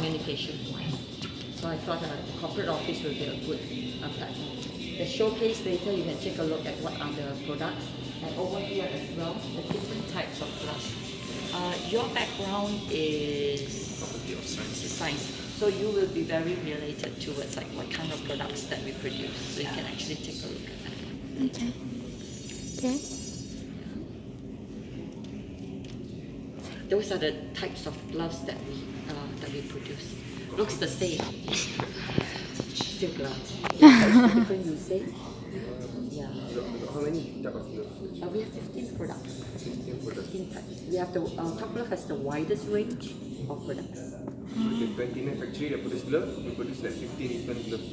communication wise. So I thought the corporate office will be a good platform. The showcase later, you can take a look at what are the products, and over here as well, the different types of gloves. Your background is Faculty of Sciences. science, so you will be very related towards like what kind of products that we produce. So you can actually take a look at that. Okay. Okay. Those are the types of gloves that we produce. Looks the same. Still gloves. Yeah, it's different usage. Yeah. How many type of gloves? We have 15 products. 15 products. 15 types. We have the Top Glove has the widest range of products. So the 29 factory that produce gloves, we produce like 15 different gloves.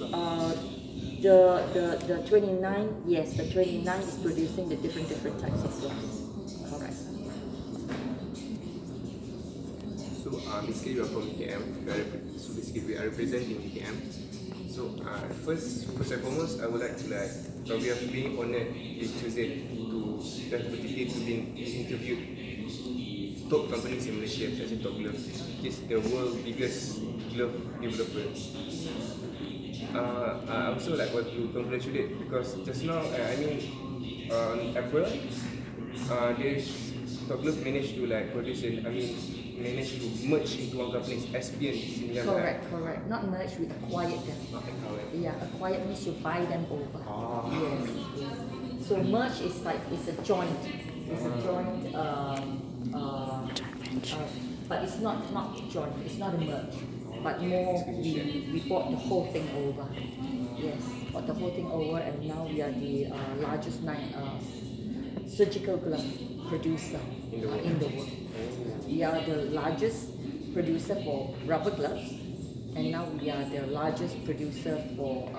The 29, yes, the 29 is producing the different types of gloves. Correct. So basically we are from UKM. So basically we are representing UKM. So first and foremost, I would like to we are being honored with chosen to the opportunity to be interviewed top companies in Malaysia, such as Top Glove. It's the world's biggest glove developer. I also like want to congratulate because just now, on April, Top Glove managed to managed to merge into one company, SPN. Correct. Not merge, we acquired them. Yeah, acquired means you buy them over. Yes. So merge is like it's a joint. It's a joint. But it's not joint. It's not a merge. But more we bought the whole thing over. Yes, bought the whole thing over, and now we are the largest surgical glove producer in the world. We are the largest producer for rubber gloves, and now we are the largest producer for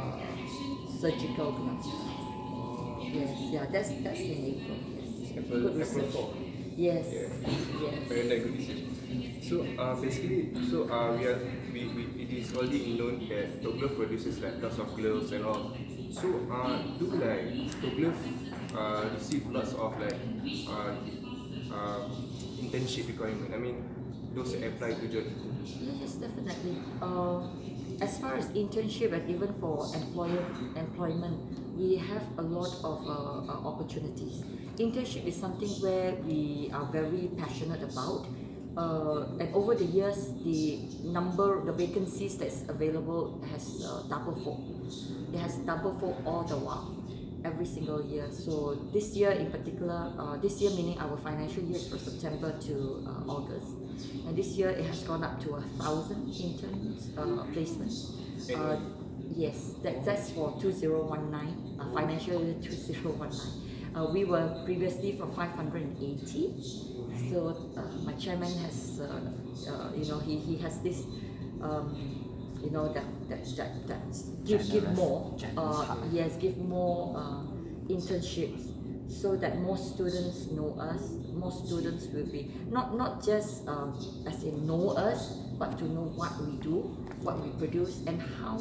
surgical gloves. Yes, yeah, that's in April. Yes. Good research. Yes. Very good research. So basically, it is already known that Top Glove produces like tons of gloves and all. So do Top Glove receive lots of internship requirement? I mean, those that apply to jobs. Yes, definitely. As far as internship and even for employment, we have a lot of opportunities. Internship is something where we are very passionate about. And over the years, the vacancies that's available has double-fold. It has double-fold all the while, every single year. So this year in particular, this year meaning our financial year is from September to August. And this year it has gone up to 1,000 interns placements. Yes, that's for 2019, financial year 2019. We were previously from 580. So my chairman has, he has this, give more, give more internships, so that more students know us. More students will be not just as in know us, but to know what we do, what we produce, and how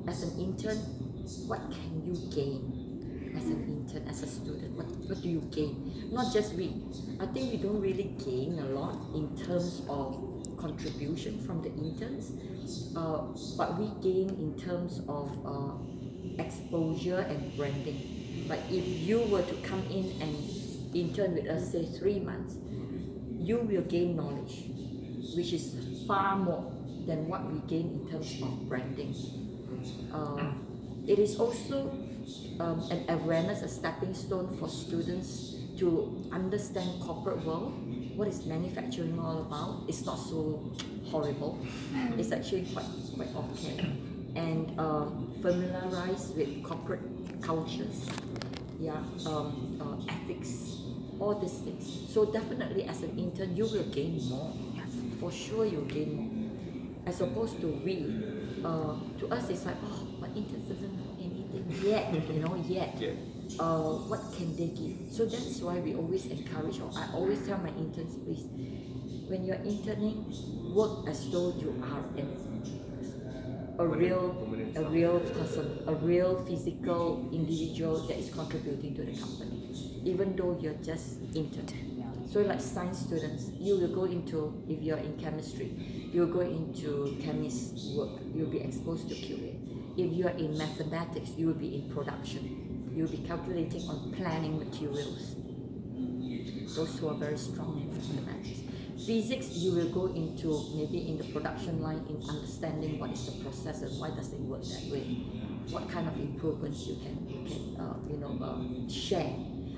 as an intern, what can you gain as an intern, as a student? What do you gain? Not just we. I think we don't really gain a lot in terms of contribution from the interns, but we gain in terms of exposure and branding. Like if you were to come in and intern with us, say 3 months, you will gain knowledge, which is far more than what we gain in terms of branding. It is also an awareness, a stepping stone for students to understand corporate world. What is manufacturing all about? It's not so horrible. It's actually quite okay. And familiarize with corporate cultures, ethics, all these things. So definitely as an intern, you will gain more. For sure you'll gain more. As opposed to to us it's like, but interns doesn't know anything yet. What can they give? So that's why we always encourage, or I always tell my interns, please, when you're interning, work as though you are a real person, a real physical individual that is contributing to the company, even though you're just intern. So like science students, you will go into, if you're in chemistry, you will go into chemist work, you'll be exposed to QA. If you're in mathematics, you will be in production. You'll be calculating on planning materials. Those who are very strong in mathematics. Physics, you will go into maybe in the production line in understanding what is the process and why does it work that way. What kind of improvements you can share.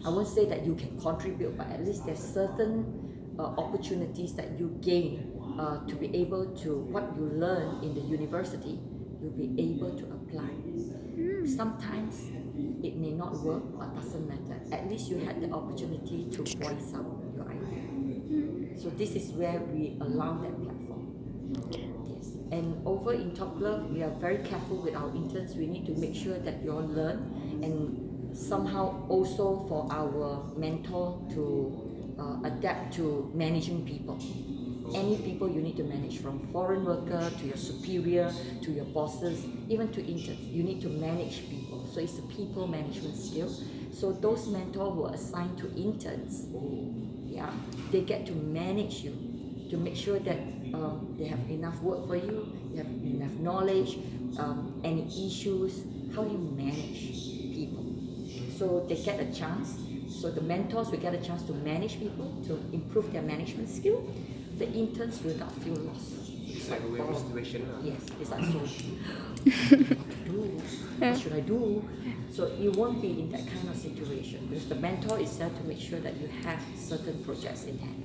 I won't say that you can contribute, but at least there's certain opportunities that you gain to be able to, what you learn in the university, you'll be able to apply. Sometimes it may not work, but doesn't matter. At least you had the opportunity to voice out your idea. So this is where we allow that platform. Yes. And over in Top Glove, we are very careful with our interns. We need to make sure that you all learn, and somehow also for our mentor to adapt to managing people. Any people you need to manage, from foreign worker to your superior to your bosses, even to interns, you need to manage people. So it's a people management skill. So those mentors who are assigned to interns, yeah, they get to manage you to make sure that they have enough work for you, you have enough knowledge, any issues, how do you manage people. So they get a chance. So the mentors will get a chance to manage people, to improve their management skill. The interns will not feel lost. It's like a win-win situation. Yes, it's like, so what should I do? So you won't be in that kind of situation because the mentor is there to make sure that you have certain projects in hand.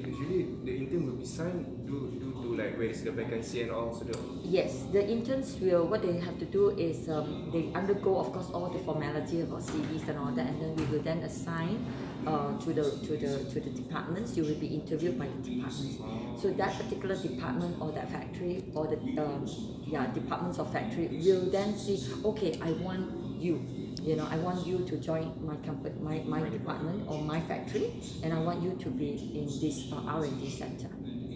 Usually the intern will be signed to like where is the vacancy and all, so Yes, the interns will, what they have to do is they undergo, of course, all the formality about CVs and all that, and then we will then assign to the departments. You will be interviewed by the departments. So that particular department or that factory or the departments of factory will then see, okay, I want you. I want you to join my company, my department or my factory, and I want you to be in this R&D center.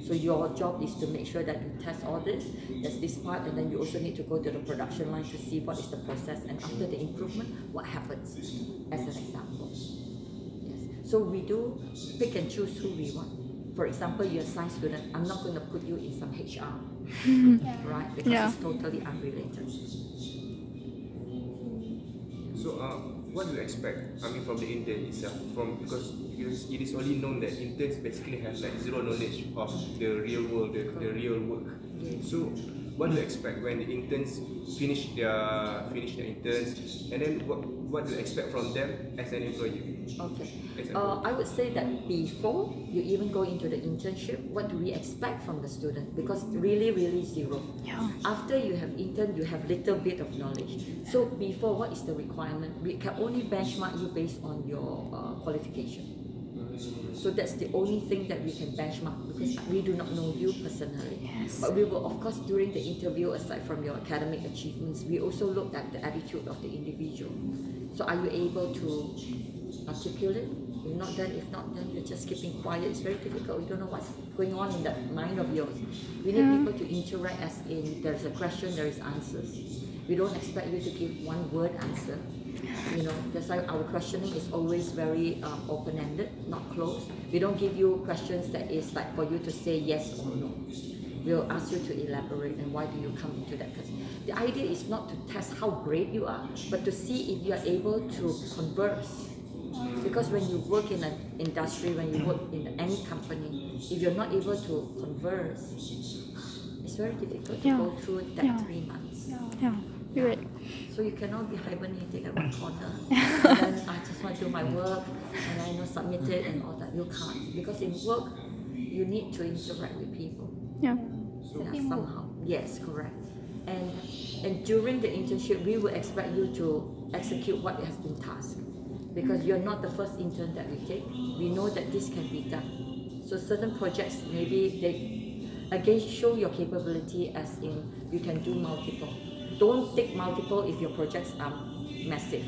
So your job is to make sure that you test all this. There's this part, and then you also need to go to the production line to see what is the process, and after the improvement, what happens, as an example. Yes. So we do pick and choose who we want. For example, you're a science student, I'm not going to put you in some HR, right? Because it's totally unrelated. So what do you expect? I mean, from the intern itself, because it is only known that interns basically have like zero knowledge of the real world, the real work. So what do you expect when the interns finish their interns, and then what do you expect from them as an employee? Okay. I would say that before you even go into the internship, what do we expect from the student? Because really zero. Yeah. After you have interned, you have little bit of knowledge. So before, what is the requirement? We can only benchmark you based on your qualification. So that's the only thing that we can benchmark, because we do not know you personally. Yes. But we will, of course, during the interview, aside from your academic achievements, we also look at the attitude of the individual. So are you able to articulate? If not, then you're just keeping quiet. It's very difficult. We don't know what's going on in that mind of yours. We need people to interact, as in there's a question, there is answers. We don't expect you to give one word answer. That's why our questioning is always very open-ended, not closed. We don't give you questions that is like for you to say yes or no. We'll ask you to elaborate and why do you come into that person. The idea is not to test how great you are, but to see if you are able to converse. Because when you work in an industry, when you work in any company, if you're not able to converse, it's very difficult to go through that 3 months. Yeah, you're right. So you cannot be hibernating at one corner and then I just want to do my work and I submit it and all that. You can't, because in work you need to interact with people. Yeah. Somehow. Yes, correct. And during the internship, we will expect you to execute what has been tasked, because you're not the first intern that we take. We know that this can be done. So certain projects, maybe they again show your capability, as in you can do multiple. Don't take multiple if your projects are massive.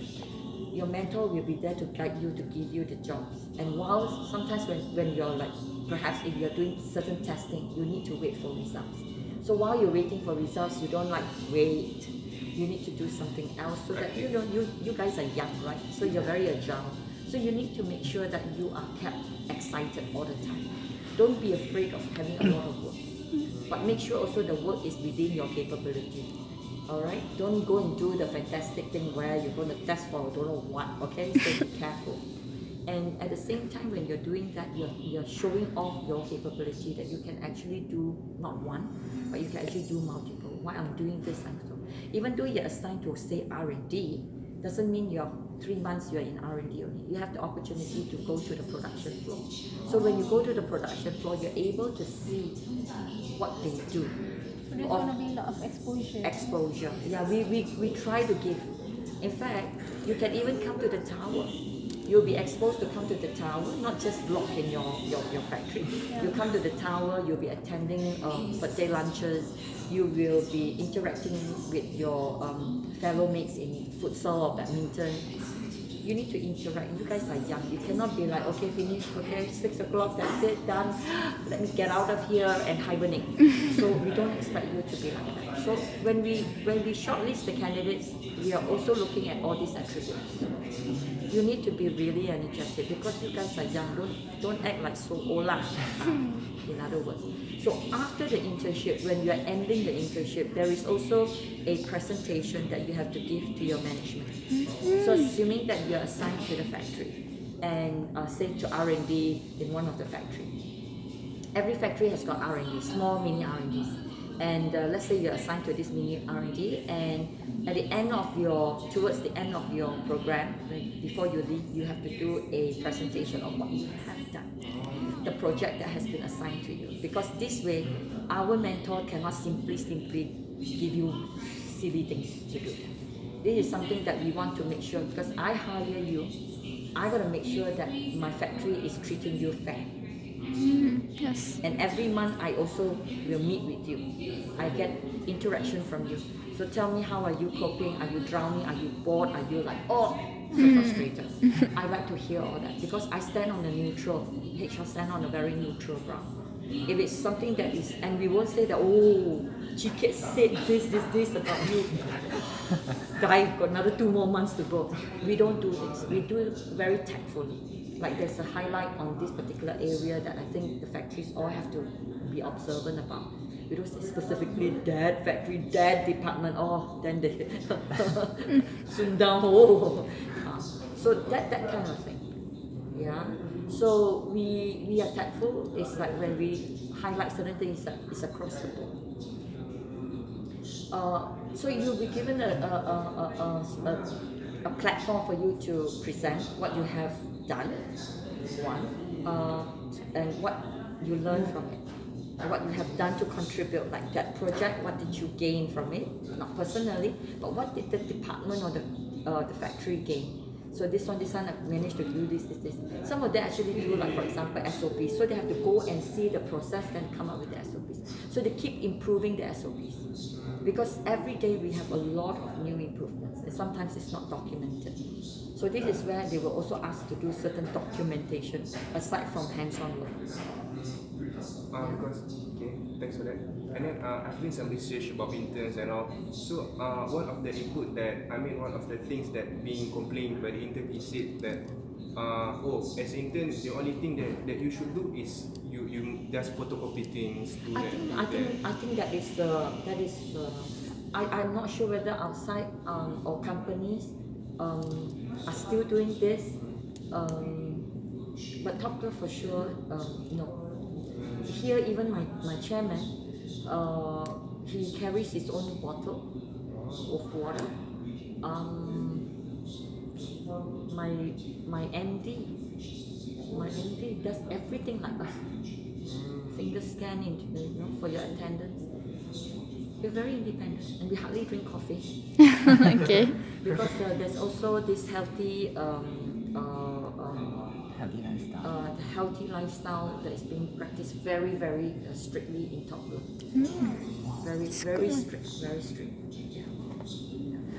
Your mentor will be there to guide you, to give you the jobs. And while sometimes when you're like, perhaps if you're doing certain testing, you need to wait for results. So while you're waiting for results, you don't wait. You need to do something else, so that you guys are young, right? So you're very agile. So you need to make sure that you are kept excited all the time. Don't be afraid of having a lot of work, but make sure also the work is within your capability. Alright? Don't go and do the fantastic thing where you're going to test for don't know what, okay? So be careful. And at the same time, when you're doing that, you're showing off your capability that you can actually do not one, but you can actually do multiple. Why I'm doing this, I'm so. Even though you're assigned to say R&D, doesn't mean you're 3 months you're in R&D only. You have the opportunity to go to the production floor. So when you go to the production floor, you're able to see what they do. So there's going to be a lot of exposure. Exposure. Yeah, we try to give. In fact, you can even come to the tower. You'll be exposed to come to the tower, not just lock in your factory. You come to the tower, you'll be attending birthday lunches, you will be interacting with your fellow mates in futsal or badminton. You need to interact. You guys are young. You cannot be like, okay, finish, okay, 6 o'clock, that's it, done. Let me get out of here and hibernate. So we don't expect you to be like that. So when we shortlist the candidates, we are also looking at all these attributes. You need to be really energetic because you guys are young. Don't act like so old, in other words. So after the internship, when you are ending the internship, there is also a presentation that you have to give to your management. So assuming that you are assigned to the factory and say to R&D in one of the factory. Every factory has got R&D, small mini R&Ds. And let's say you're assigned to this mini R&D, and at the end of towards the end of your program, before you leave, you have to do a presentation of what you have done, the project that has been assigned to you. Because this way, our mentor cannot simply give you silly things to do. This is something that we want to make sure, because I hire you, I got to make sure that my factory is treating you fair. Yes. And every month I also will meet with you. I get interaction from you. So tell me, how are you coping? Are you drowning? Are you bored? Are you like, oh, so frustrated? I like to hear all that because I stand on a neutral, HR stand on a very neutral ground. If it's something that is, and we won't say that, oh, Chee-Kiat said this about you. I've got another 2 more months to go. We don't do this. We do it very tactfully. Like there's a highlight on this particular area that I think the factories all have to be observant about. We don't say specifically that factory, that department, oh, then they Sundang, oh. So that kind of thing. Yeah. So we are tactful. It's like when we highlight certain things, it's across the board. So you'll be given a platform for you to present what you have done, and what you learn from it, what you have done to contribute, like that project, what did you gain from it, not personally, but what did the department or the factory gain. So this one managed to do this. Some of them actually do, like for example, SOPs. So they have to go and see the process, then come up with the SOPs. So they keep improving the SOPs. Because every day we have a lot of new improvements, and sometimes it's not documented. So this is where they will also ask to do certain documentation aside from hands-on work. Okay, thanks for that. And then I've done some research about interns and all. So one of the things that being complained by the intern is said that as intern, the only thing that you should do is you just photocopy things. I think that is I'm not sure whether outside or companies are still doing this, but Top Glove for sure, no. Here even my chairman, he carries his own bottle of water. My MD does everything like us. Finger scan for your attendance. We're very independent and we hardly drink coffee. Okay. Because there's also this healthy healthy lifestyle that is being practiced very, very strictly in Top Glove. Very strict. Yeah.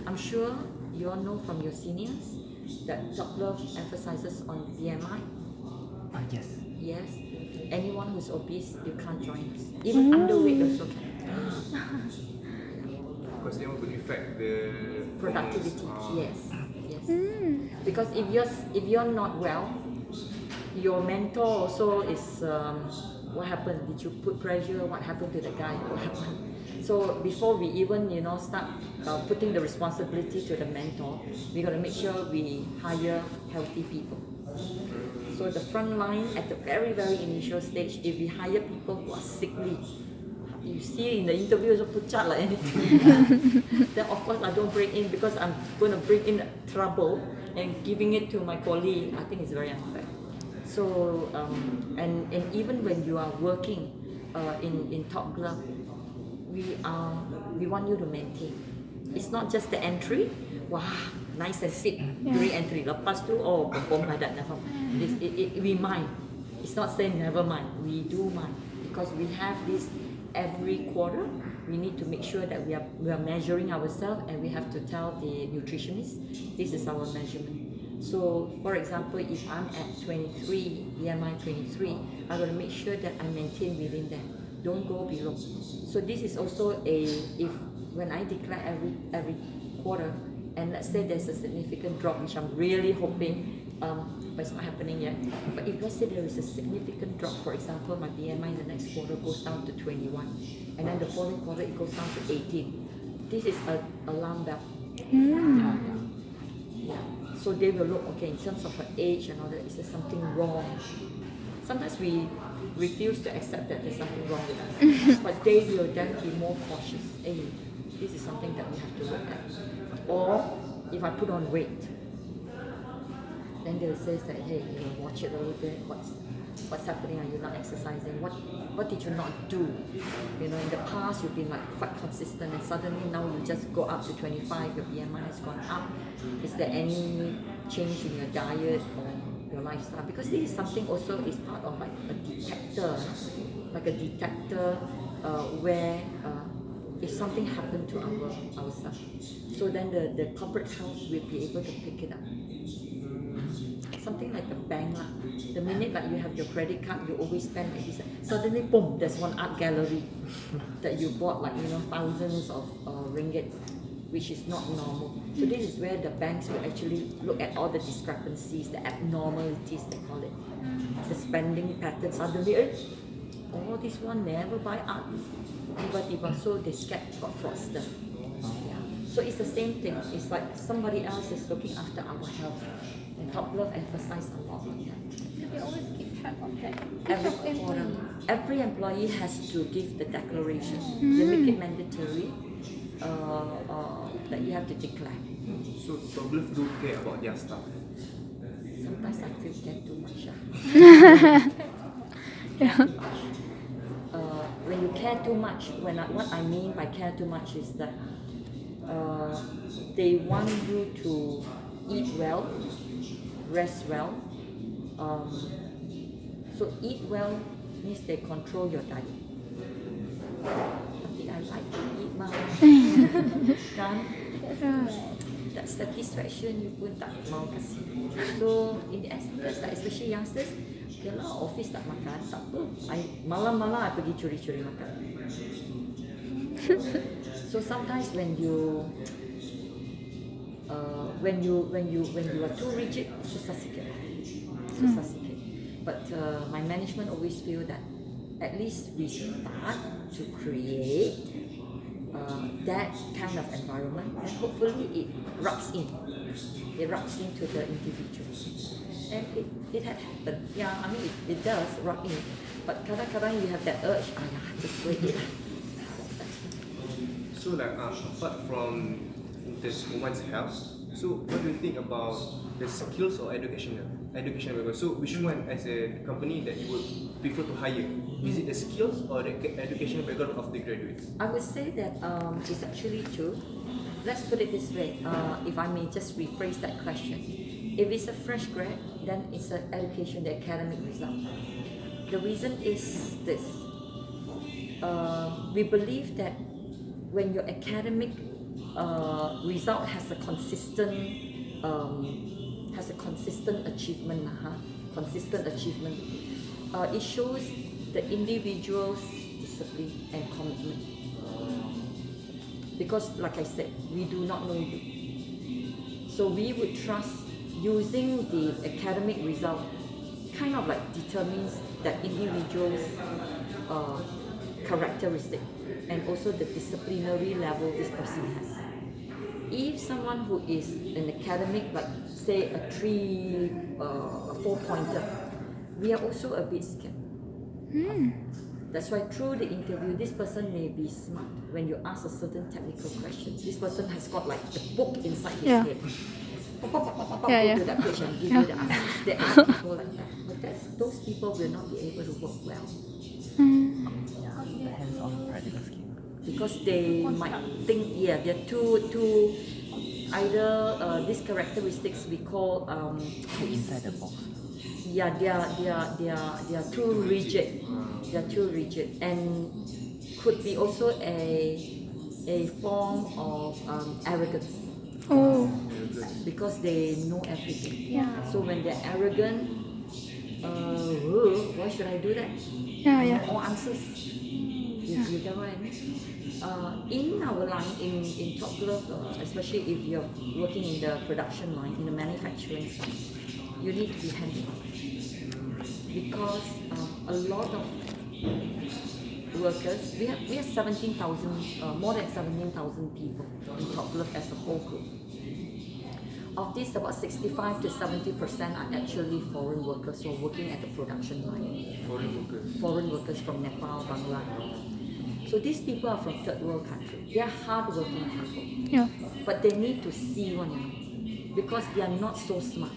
I'm sure you all know from your seniors that Top Glove emphasizes on BMI. Yes. Yes. Anyone who's obese, you can't join us. Even underweight also can. Because they want to affect the Productivity, yes. Yes. Because if you're not well, your mentor also is what happened? Did you put pressure? What happened to the guy? What happened? So before we even start putting the responsibility to the mentor, we got to make sure we hire healthy people. So the front line at the very initial stage, if we hire people who are sickly, you see in the interview also pucat like anything, then of course I don't bring in, because I'm going to bring in trouble and giving it to my colleague. I think it's very unfair. So and even when you are working in Top Glove, we want you to maintain. It's not just the entry. Wow, nice and fit during entry. Lepas tu, oh, perform like that, never mind. We mind. It's not saying never mind. We do mind, because we have this every quarter. We need to make sure that we are measuring ourselves, and we have to tell the nutritionist this is our measurement. So, for example, if I'm at 23, BMI 23, I'm going to make sure that I maintain within that. Don't go below. So this is also when I declare every quarter, and let's say there's a significant drop, which I'm really hoping, but it's not happening yet. But if let's say there is a significant drop, for example, my BMI in the next quarter goes down to 21, and then the following quarter it goes down to 18. This is an alarm bell. Yeah. So they will look, okay, in terms of her age and all that, is there something wrong? Sometimes we refuse to accept that there's something wrong with us, but they will then be more cautious. Hey, this is something that we have to look at. Or if I put on weight, then they'll say that, hey, watch it a little bit. What's happening? Are you not exercising? What did you not do? In the past you've been like quite consistent, and suddenly now you just go up to 25. Your BMI has gone up. Is there any change in your diet or your lifestyle? Because this is something also is part of like a detector, where if something happened to ourselves, so then the corporate health will be able to pick it up. Something like the bank lah. The minute like you have your credit card, you always spend like this. Suddenly, boom, there's one art gallery that you bought like thousands of ringgit, which is not normal. So this is where the banks will actually look at all the discrepancies, the abnormalities they call it, the spending patterns. Suddenly, this one never buy art, so they got fraudster. Yeah. So it's the same thing. It's like somebody else is looking after our health. And Top Glove emphasizes a lot on that. Do they always keep track of that? Every quarter, every employee has to give the declaration. They make it mandatory that you have to declare. So Top Glove do care about their staff. Sometimes I feel care too much. When you care too much, what I mean by care too much is that they want you to eat well, rest well. So eat well means they control your diet. Tapi I like to eat mah. Kan? That satisfaction you pun tak mau kasih. So in the end, sometimes like, especially youngsters, okay lah, office tak makan, tak apa. Malam-malam I pergi curi-curi makan. So sometimes when you are too rigid, susah sikit. But my management always feel that at least we start to create that kind of environment, and hopefully it rubs into the individual. And it had happened. Yeah, I mean it does rub in. But kadang-kadang you have that urge, just wait it. So like apart from this woman's health, so what do you think about the skills or education level? So which one as a company that you would prefer to hire? Is it the skills or the education background of the graduates? I would say that it's actually two. Let's put it this way, if I may just rephrase that question. If it's a fresh grad, then it's an education, the academic result. The reason is this. We believe that when your academic result has a consistent achievement, it shows the individual's discipline and commitment. Because like I said, we do not know you. So we would trust using the academic result kind of like determines that individual's characteristic and also the disciplinary level this person has. If someone who is an academic, like say a 4-pointer, we are also a bit scared. That's why through the interview, this person may be smart. When you ask a certain technical question, this person has got like the book inside his Yeah. head. Go Yeah, to yeah. that page and give you the answers. There are people like that. But those people will not be able to work well Hands-on practical skill. because they might think, they're too either these characteristics we call Inside the box. they are too rigid. They are too rigid and could be also a form of arrogance Oh, because they know everything. yeah. So when they're arrogant, why should I do that? Yeah, I know yeah. all answers. You get what I mean? In our line, in Top Glove, especially if you're working in the production line, in the manufacturing side, you need to be hands-on because a lot of workers, we have 17,000, more than 17,000 people in Top Glove as a whole group. Of this, about 65 to 70% are actually foreign workers who are working at the production line. Foreign workers from Nepal, Bangladesh. So these people are from third world country. They are hard-working people, Yeah. but they need to see one another because they are not so smart.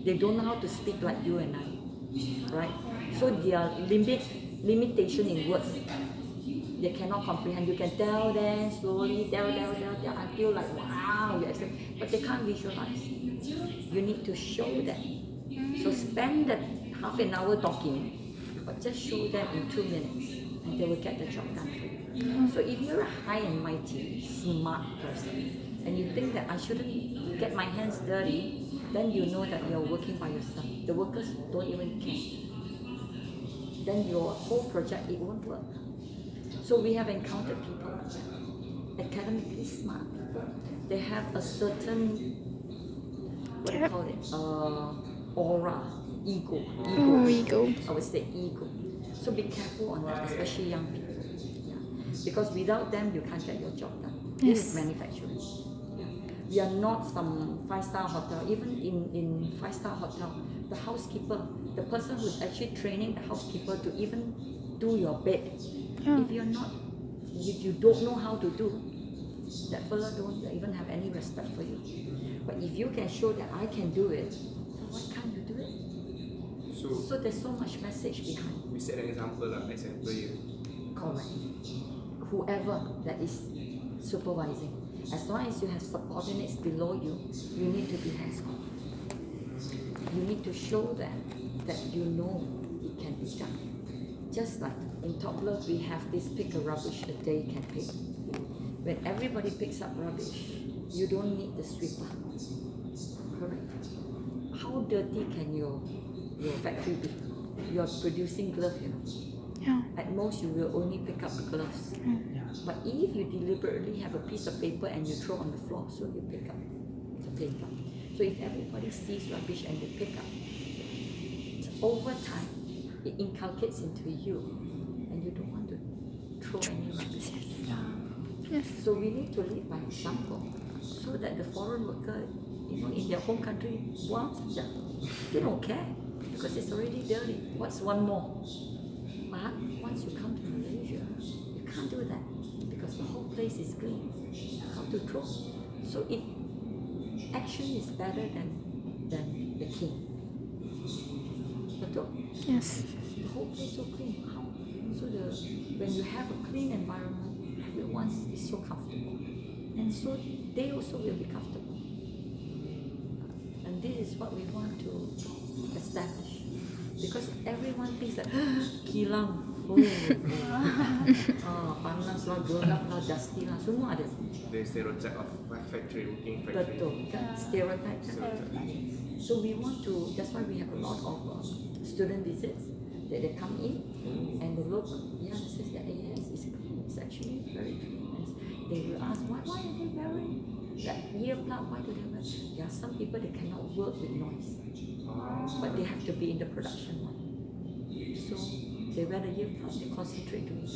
They don't know how to speak like you and I, right? So their limitation in words, they cannot comprehend. You can tell them slowly, tell until like wow, you accept, but they can't visualize. You need to show them. So spend that half an hour talking, but just show them in 2 minutes, and they will get the job done for you. So if you're a high and mighty, smart person, and you think that I shouldn't get my hands dirty, then you know that you're working by yourself. The workers don't even care. Then your whole project, it won't work. So we have encountered people like that, academically smart people. They have a certain, what do you call it, aura, ego. Oh, ego. I would say ego. So be careful on that, especially young people. Yeah. Because without them, you can't get your job done. This is Yes. manufacturing. Yeah. We are not some 5-star hotel. Even in 5-star hotel, the housekeeper, the person who's actually training the housekeeper to even do your bed, if you don't know how to do, that fella don't even have any respect for you. But if you can show that I can do it, then why can't you do it? So there's so much message behind. We set an example as an employer. Correct. Whoever that is supervising, as long as you have subordinates below you, you need to be hands-on. You need to show them that you know it can be done. Just like in Top Glove, we have this pick a rubbish a day campaign. When everybody picks up rubbish, you don't need the sweeper. Correct. How dirty can your factory be? You're producing gloves, Yeah. At most, you will only pick up gloves. But if you deliberately have a piece of paper and you throw on the floor, so you pick up the paper. So if everybody sees rubbish and they pick up, over time, it inculcates into you, and you don't want to throw any rubbish. Yes. So we need to lead by example, so that the foreign worker, in their home country, they don't care because it's already dirty. What's one more? But once you come to Malaysia, you can't do that because the whole place is clean. How to throw? So action is better than the king. Betul? Yes. The whole place so clean. How? So when you have a clean environment, everyone is so comfortable, and so they also will be comfortable. And this is what we want to establish, because everyone thinks that kilang, panas lah, gelap lah, dusty lah, semua ada. The stereotype of working factory. Betul, kan? Stereotype. So we want to. That's why we have a lot of student visits that they come in and they look. Yeah, this is the AS. It's clean. It's actually very clean. And they will ask why are they wearing That earplug, why do they wear? There are some people that cannot work with noise, but they have to be in the production line. So they wear the earplug, they concentrate to it.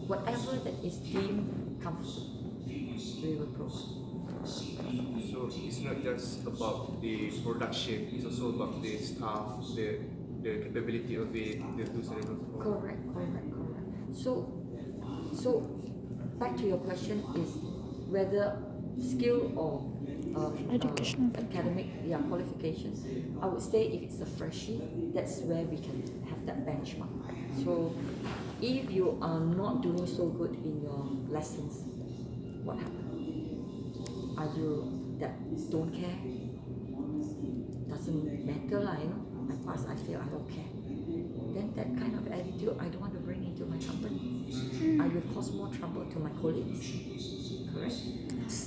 Whatever that is deemed comfortable, we will provide. So it's not just about the production, it's also about the staff, the capability of it, the tools and everything. Correct. So back to your question is whether skill or Educational academic qualifications. I would say if it's a freshie, that's where we can have that benchmark. So if you are not doing so good in your lessons, what happens? Are you that don't care? Doesn't matter lah, you know. I pass, I fail, I don't care. Then that kind of attitude I don't want to bring into my company. I will cause more trouble to my colleagues. Correct?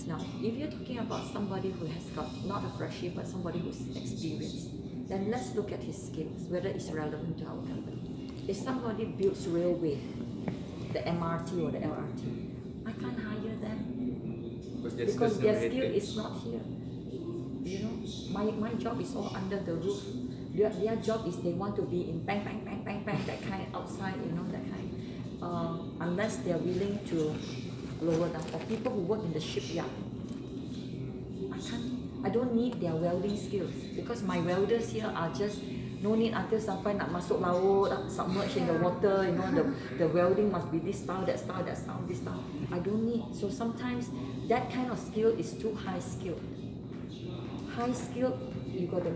Now, if you're talking about somebody who has got not a freshie but somebody who's experienced, then let's look at his skills, whether it's relevant to our company. If somebody builds railway, the MRT or the LRT, I can't hire them because their skill is not here. You know, my job is all under the roof. Their job is they want to be in bang, bang, bang, bang, bang, that kind outside, you know, that kind. Unless they are willing to lower down. Or people who work in the shipyard. I don't need their welding skills because my welders here are just no need until sampai nak masuk laut, submerged in the water, you know, the welding must be this style, that style, that style, this style. I don't need. So sometimes that kind of skill is too high skilled. High skilled, you got to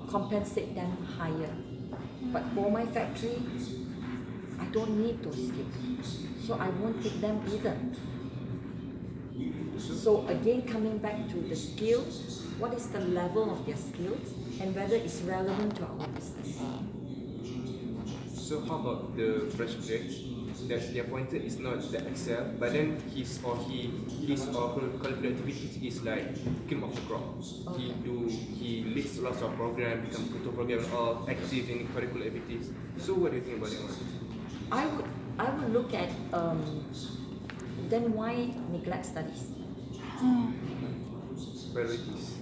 compensate them higher. But for my factory, I don't need those skills. So I won't take them either. So again, coming back to the skills, what is the level of their skills and whether it's relevant to our business. So how about the fresh grads? That their pointer is not the Excel, but then his or her curricular activities is like cream of the crop. He leads lots of programs, become tutor program, all active in curricular activities. So what do you think about that one? I would look at then why neglect studies? Priorities.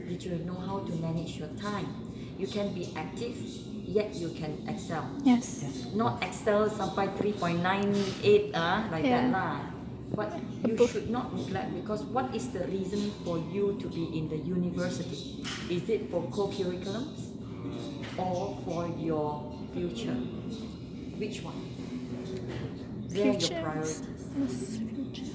Did you know how to manage your time? You can be active, yet you can excel. Yes. Not excel sampai 3.98 like that lah. But you should not neglect because what is the reason for you to be in the university? Is it for co-curriculums or for your future? Which one? Where are your priorities? Yes, future.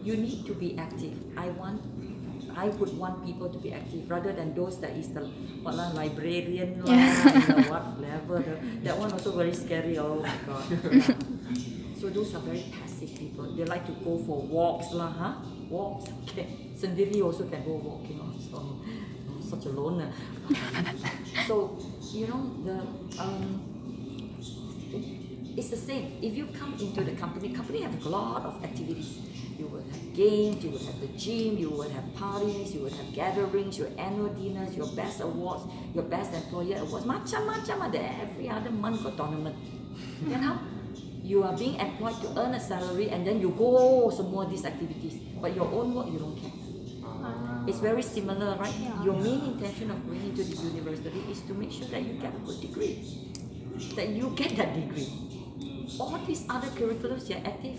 You need to be active. I would want people to be active rather than those that is the librarian what level. That one also very scary. Oh my god. Yeah. So those are very passive people. They like to go for walks walks. Okay. Sendiri also can go walking. So such a loner. So you know it's the same. If you come into the company have a lot of activities. You will have games, you will have the gym, you will have parties, you will have gatherings, your annual dinners, your best awards, your best employer awards, macam-macam ada. Every other month got tournament. Then how? You are being employed to earn a salary and then you go semua these activities. But your own work, you don't care. It's very similar, right? Your main intention of going into the university is to make sure that you get a good degree. That you get that degree. All these other curriculums, you're active.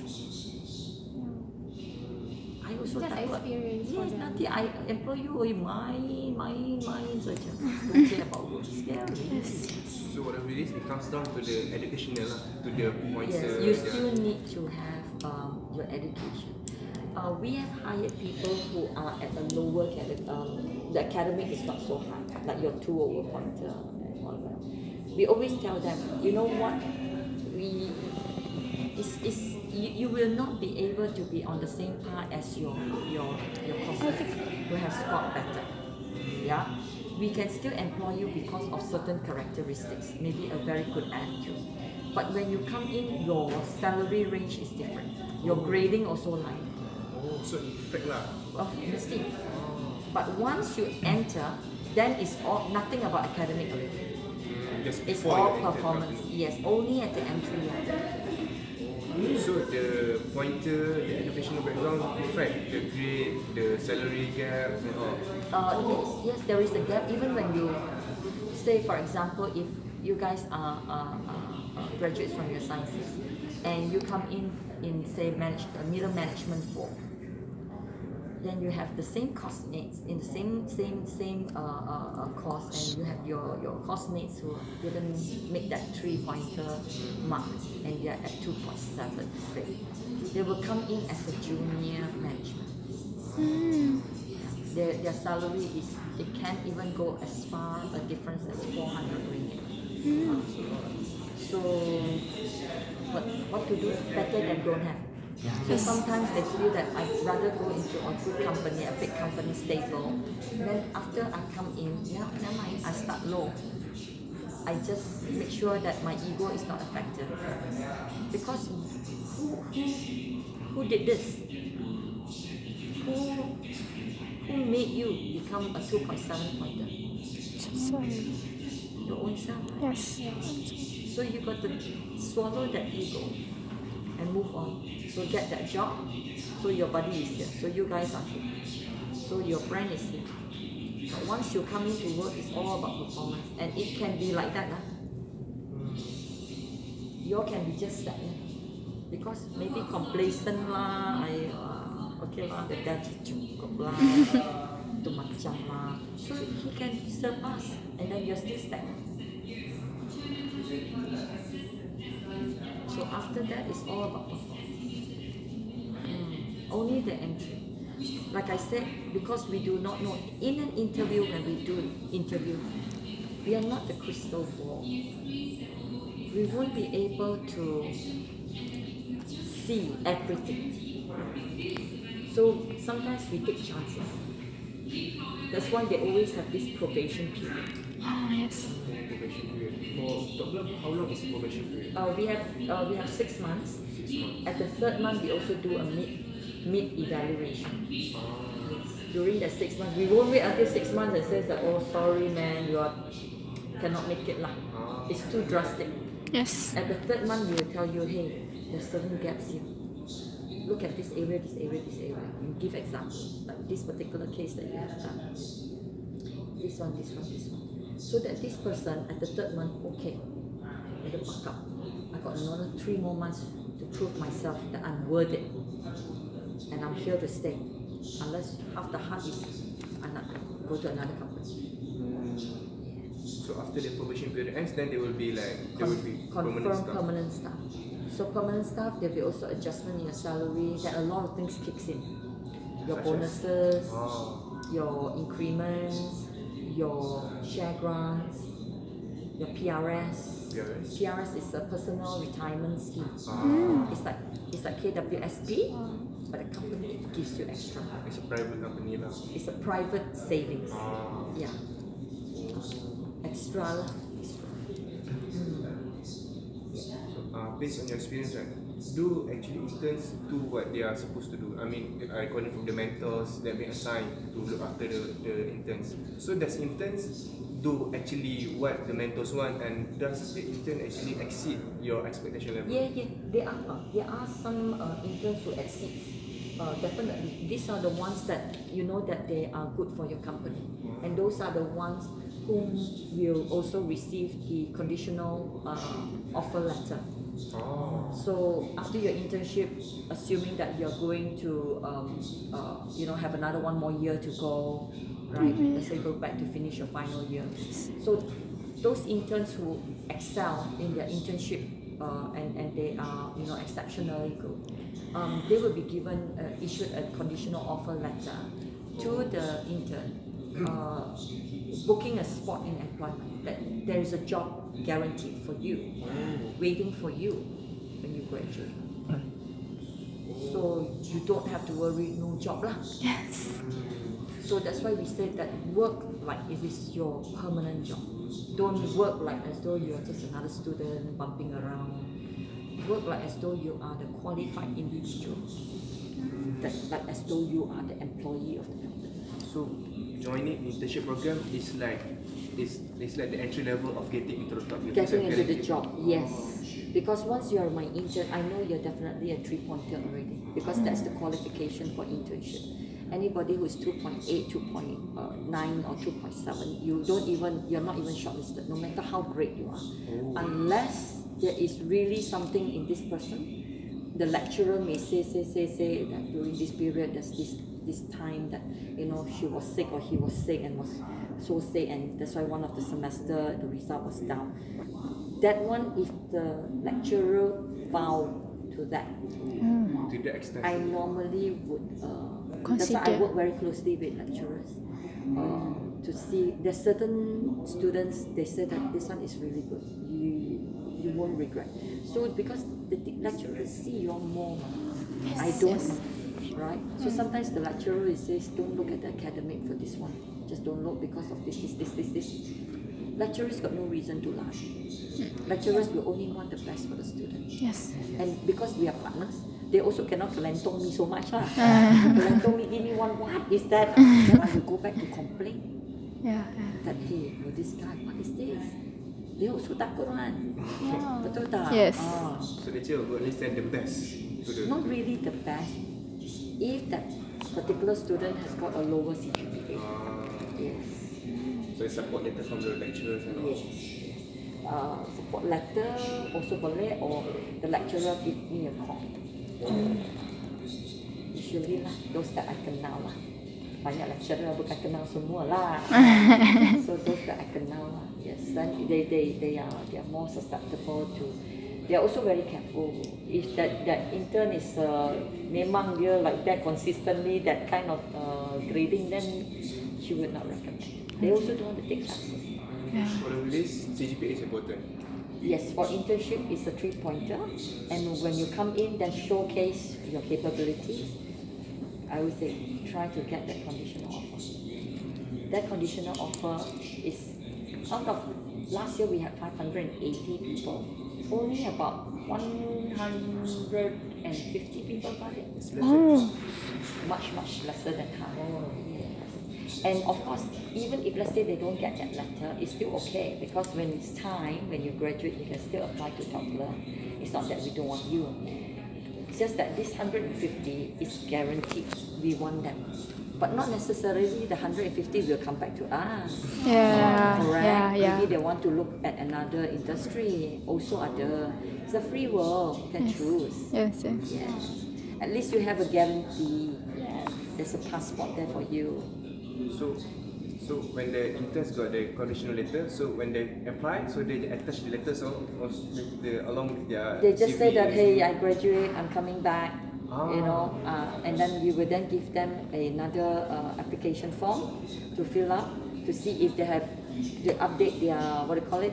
I also Just takut. experience for Yes, them. nanti I employ you, main saja. Don't care about work. Scary. So whatever it is, it comes down to the educational lah, to the points. Yes, you still need to have your education. We have hired people who are at a lower the academic is not so high, like your 2 over pointer and all that. We always tell them, you know what, you will not be able to be on the same par as your courses who have scored better. Yeah, we can still employ you because of certain characteristics, maybe a very good attitude. But when you come in, your salary range is different. Your grading also like. Oh, so effect lah. Mesti. But once you enter, then it's all nothing about academic already. Just It's before all you enter performance. company. Yes, only at the entry level. So the pointer, the educational background affect the grade, the salary gap and all? Yes, there is a gap. Even when you say, for example, if you guys are graduates from your sciences and you come in say middle management 4, then you have the same course mates in the same course, and you have your course mates who didn't make that 3-pointer mark and they are at 2.7, say. They will come in as a junior management. Their salary is, it can't even go as far a difference as 400 ringgit. So what to do? Better than don't have. So sometimes they feel that I'd rather go into a good company, a big company, stable. Then after I come in, never mind, I start low. I just make sure that my ego is not affected. Because who did this? Who made you become a 2.7 pointer? Sorry. Your own self. Yes. So you got to swallow that ego and move on. So get that job. So your buddy is here. So you guys are here. So your friend is here. But once you come into work, it's all about performance, and it can be like that. You can be just that, because maybe complacent lah. Okay lah, the gaji cukup lah, tu macam lah. So he can surpass, and then you're still stagnant. So after that, it's all about performance. Only the entry. Like I said, because we do not know, in an interview, when we do interview, we are not the crystal ball. We won't be able to see everything. So sometimes we take chances. That's why they always have this probation period. Oh, yes. Probation period. For Top Glove, how long is the probation period? We have 6 months. 6 months. At the 3rd month, we also do a mid evaluation. During the 6 months, we won't wait until 6 months and say that, oh sorry man, cannot make it lah. It's too drastic. Yes. At the 3rd month, we will tell you, hey, there's certain gaps here. Look at this area, this area, this area. You give examples, like this particular case that you have done. This one, this one, this one. So that this person at the 3rd month, okay, let it buck up. I got another 3 more months to prove myself that I'm worth it. And I'm here to stay. Unless half the heart is, I'm not go to another company. So after the probation period ends, then there will be permanent staff. Permanent staff. So permanent staff, there will be also adjustment in your salary. That a lot of things kicks in. Your Such bonuses, your increments, your share grants, your PRS. PRS is a personal retirement scheme. It's like KWSP, but the company gives you extra. It's a private company lah. It's a private savings. Yeah. Extra lah. Based on your experience, right, do actually interns do what they are supposed to do? I mean, according from the mentors that been assigned to look after the interns. So does interns do actually what the mentors want, and does the intern actually exceed your expectation level? Yeah. There are some interns who exceed. Definitely, these are the ones that you know that they are good for your company, and those are the ones whom will also receive the conditional offer letter. So after your internship, assuming that you're going to have another 1 more year to go, right? Let's say go back to finish your final year. So those interns who excel in their internship and they are exceptionally good, they will be given issued a conditional offer letter to the intern, booking a spot in employment, that there is a job guaranteed for you, waiting for you when you graduate. So you don't have to worry, no job lah. Yes. So that's why we say that work like it is your permanent job. Don't work like as though you're just another student bumping around. Work like as though you are the qualified individual. Like as though you are the employee of the company. So joining internship program is like the entry level of getting into the top. Getting into the job, yes. Because once you are my intern, I know you're definitely a 3-pointer already, because that's the qualification for internship. Anybody who's 2.8, 2.9 or 2.7, you're not even shortlisted, no matter how great you are. Unless there is really something in this person, the lecturer may say that during this period, there's this time that, you know, she was sick or he was sick and was so sick, and that's why one of the semester, the result was down. That one, if the lecturer vowed to that, To the extent. I normally would, that's why I Consider. work very closely with lecturers to see. There's certain students, they say that this one is really good, you won't regret. So because the lecturers see you more, I don't know, right? So sometimes the lecturer says, don't look at the academic for this one, just don't look because of this. Lecturers got no reason to lie. Lecturers will only want the best for the student. Yes. And because we are partners, they also cannot kelentong me so much. Kelentong me, give me one, what is that? Then I will go back to complain Yeah. that, hey, this guy, what is this? They also takut kan? Betul tak? Yes. So the teacher will understand the best to the Not really the best. If that particular student has got a lower CGPA. Yes. So support letter from the lecturers and all. Yes. Support letter also boleh, or the lecturer give me a call. Usually lah, those that I kenal lah. Banyak lecturer bukan kenal semua lah. So those that I kenal lah. Yes, then they are more susceptible to. They are also very careful. If that intern is memang dia like that consistently, that kind of grading, then she would not recommend. They also don't want to take classes. Yeah. For the release, CGPA is important. Yes, for internship it's a 3-pointer, and when you come in, then showcase your capabilities. I would say try to get that conditional offer. That conditional offer is out of last year we had 580 people. Only about 150 people got it. Oh. Much lesser than half. Yes. And of course, even if let's say they don't get that letter, it's still okay, because when it's time, when you graduate, you can still apply to Top-Learn. It's not that we don't want you. It's just that this 150 is guaranteed. We want them. But not necessarily the 150 will come back to us. Yeah. Correct? Yeah. Maybe they want to look at another industry. Also other. It's a free world. You can choose. Yes. Yes. At least you have a guarantee. Yes. There's a passport there for you. So when the interns got the conditional letter, so when they apply, so they attach the letters along with their They just CV. say that, hey, I graduate, I'm coming back, Ah. and then we will then give them another application form to fill up to see if they have to update their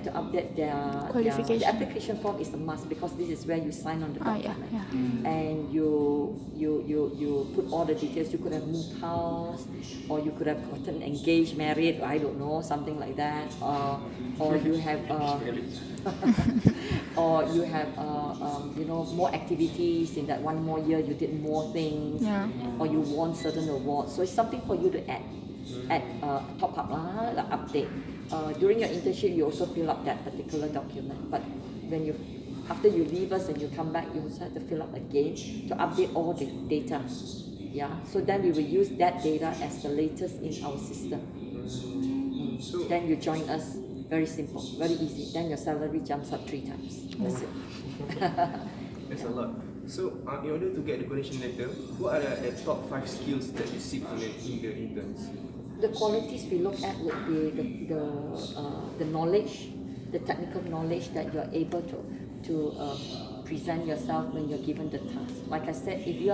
to update their Qualification. the application form is a must, because this is where you sign on the document, and you put all the details. You could have moved house, or you could have gotten engaged, married, I don't know, something like that, or you have or you have more activities in that one more year. You did more things, or you won certain awards. So it's something for you to add top up update. During your internship, you also fill up that particular document. But when after you leave us and you come back, you also have to fill up again to update all the data. Yeah. So then we will use that data as the latest in our system. So Then you join us. Very simple, very easy. Then your salary jumps up 3 times. That's it. that's a lot. So in order to get the condition letter, what are the top 5 skills that you seek in the interns? The qualities we look at would be the knowledge, the technical knowledge that you're able to present yourself when you're given the task. Like I said, if you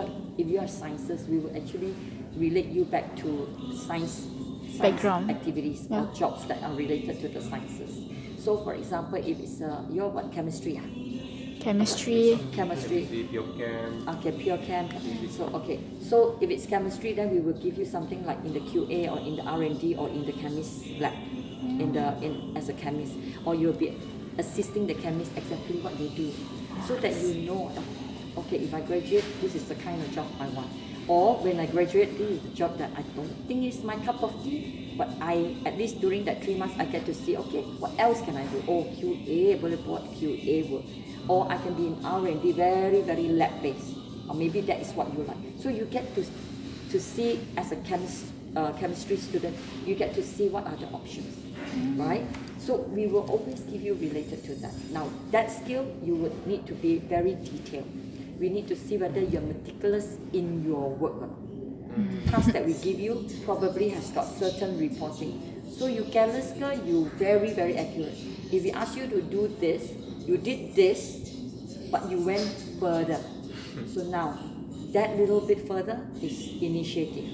are sciences, we will actually relate you back to science Background. activities or jobs that are related to the sciences. So, for example, if it's you're what, chemistry? Chemistry. Chemistry. Pure chem. Okay, pure chem. So if it's chemistry, then we will give you something like in the QA or in the R&D or in the chemist lab, as a chemist, or you'll be assisting the chemist exactly what they do, so that you know, okay, if I graduate, this is the kind of job I want. Or when I graduate, this is the job that I don't think is my cup of tea, but at least during that 3 months, I get to see, okay, what else can I do? Oh, QA, boleh buat QA work. Or I can be in R&D, very, very lab-based. Or maybe that is what you like. So you get to see, as a chemistry student, you get to see what are the options, right? So we will always give you related to that. Now, that skill, you would need to be very detailed. We need to see whether you're meticulous in your work or not. Task that we give you probably has got certain reporting. So you careless ke, you very, very accurate. If we ask you to do this, you did this, but you went further. So now, that little bit further is initiative.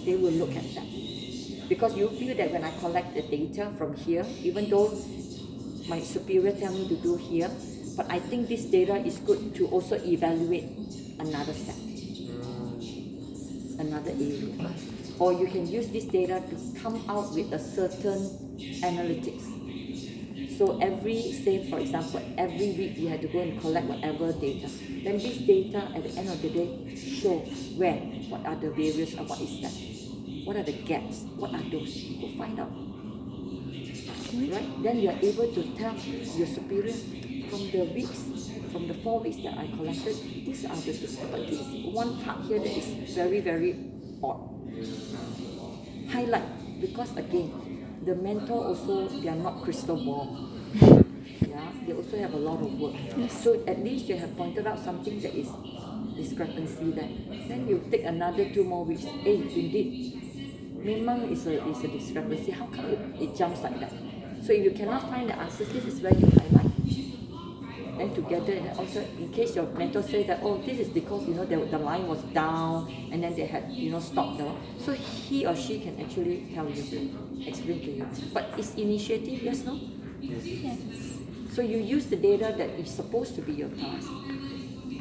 They will look at that. Because you feel that when I collect the data from here, even though my superior tell me to do here, but I think this data is good to also evaluate another step, another area. Or you can use this data to come out with a certain analytics. So say for example, every week you have to go and collect whatever data. Then this data at the end of the day show what are the various and what is that? What are the gaps? What are those? Go find out. Right? Then you are able to tell your superior, from the 4 weeks that I collected, these are the things. But this one part here that is very, very odd. Highlight, because again, the mentor also, they are not crystal ball. Yeah, they also have a lot of work. So at least you have pointed out something that is discrepancy there. Then you take another 2 more weeks. Indeed, memang is a discrepancy. How come it jumps like that? So if you cannot find the answers, this is where you highlight. And together, and also in case your mentor say that, oh, this is because the line was down and then they had stopped there. So he or she can actually tell you, explain to you. But it's initiative, yes, no? Yes. So you use the data that is supposed to be your task,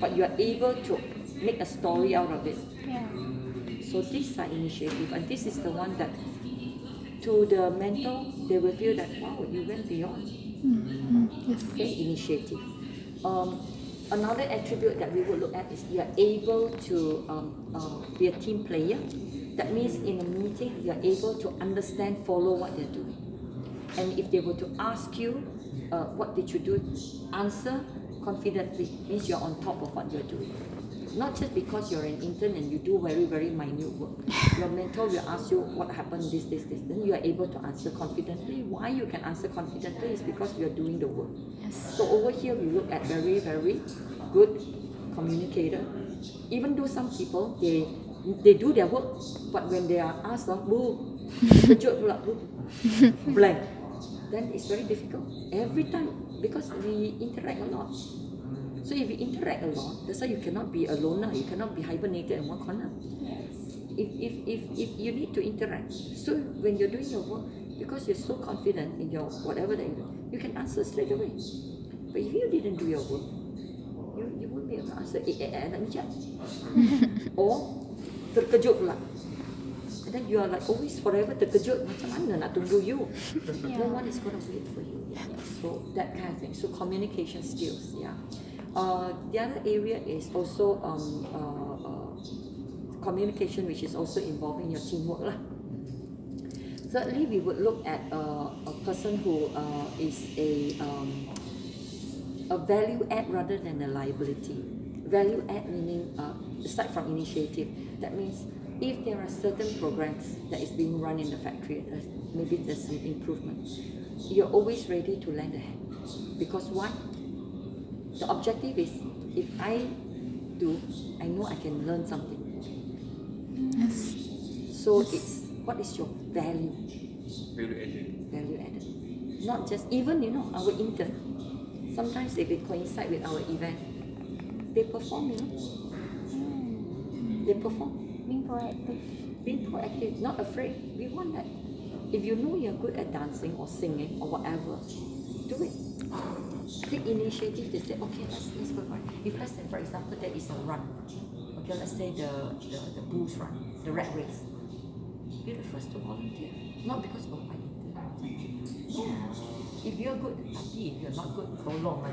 but you are able to make a story out of it. Yeah. So these are initiative, and this is the one that to the mentor, they will feel that, wow, you went beyond. Yes. Okay, initiative. Another attribute that we will look at is you are able to be a team player. That means in a meeting, you are able to understand, follow what they're doing. And if they were to ask you, what did you do? Answer confidently, means you're on top of what you're doing. Not just because you're an intern and you do very, very minute work. Your mentor will ask you what happened, this. Then you are able to answer confidently. Why you can answer confidently is because you're doing the work. Yes. So over here we look at very, very good communicator. Even though some people, they do their work, but when they are asked, boo, kejut pula, blank. Then it's very difficult. Every time, because we interact a lot. So if you interact a lot, that's why you cannot be a loner, you cannot be hibernated in one corner. If you need to interact, so when you're doing your work, because you're so confident in your whatever that you can answer straight away. But if you didn't do your work, you won't be able to answer anak mijat. Or terkejut pula. And then you are like always forever terkejut, macam mana nak tunggu you? No one is going to wait for you. So that kind of thing. So communication skills, yeah. The other area is also communication, which is also involving your teamwork lah. Thirdly, we would look at a person who is a value add rather than a liability. Value add meaning aside from initiative. That means if there are certain programs that is being run in the factory, maybe there's some improvement, you're always ready to lend a hand. Because why? The objective is, if I do, I know I can learn something. Yes. So it's, what is your value? Value added. Value added. Not just, even our intern, sometimes they coincide with our event. They perform, They perform. Being proactive, not afraid. We want that. If you know you're good at dancing or singing or whatever, do it. Take initiative to say, okay, let's go for it. If let's say, for example, there is a run. Okay, let's say the bulls run, the rat race. Be the first to volunteer. Not because of my intern. No. If you're good, tapi if you're not good, tolong.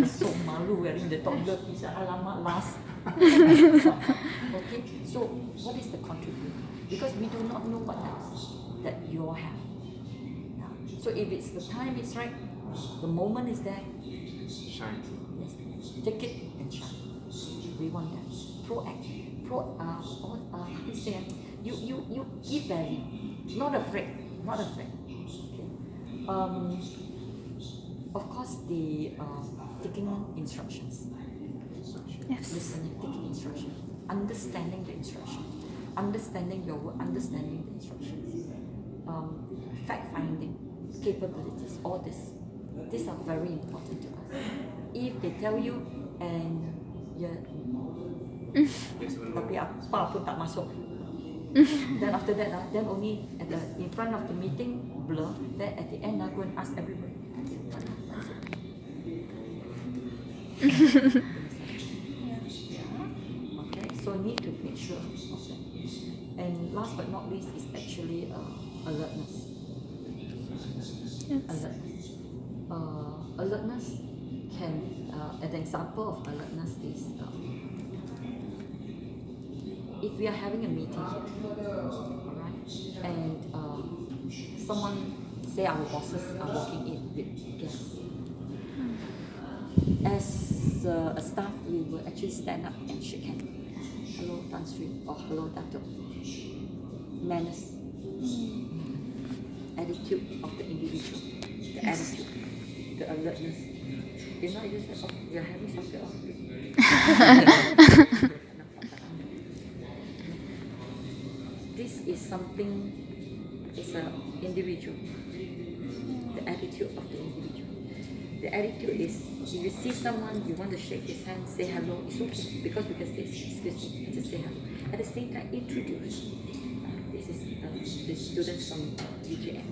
So malu wearing the toddler piece. Alamak, last. Okay, so what is the contribute? Because we do not know what else that you all have. Yeah. So if it's the time is right, the moment is there, Shine. yes, take it and shine. We want that. How do you say it? You give value, not afraid. Okay. Of course, the taking instructions, Yes. listening, taking instructions, understanding the instruction, understanding your word, understanding the instructions, fact finding, capabilities, all this. These are very important to us. If they tell you and Yes or no? tapi apa pun tak masuk. Then after that, then only at in front of the meeting, blur. Then at the end, go and ask everybody. Okay, so need to make sure of that. And last but not least is actually alertness. Yes. Alertness. Alertness can, an example of alertness is if we are having a meeting here, alright, and someone say our bosses are walking in with guests. As a staff, we will actually stand up and shake hands. Hello, Tan Sri, or hello, Dato. Manners, attitude of the individual, the attitude, the alertness. You know, you say, oh, you're having something on. This is something, it's an individual, the attitude of the individual. The attitude is, if you see someone, you want to shake his hand, say hello, it's okay, because we can say excuse me, and just say hello. At the same time, introduce. This is the students from UGM.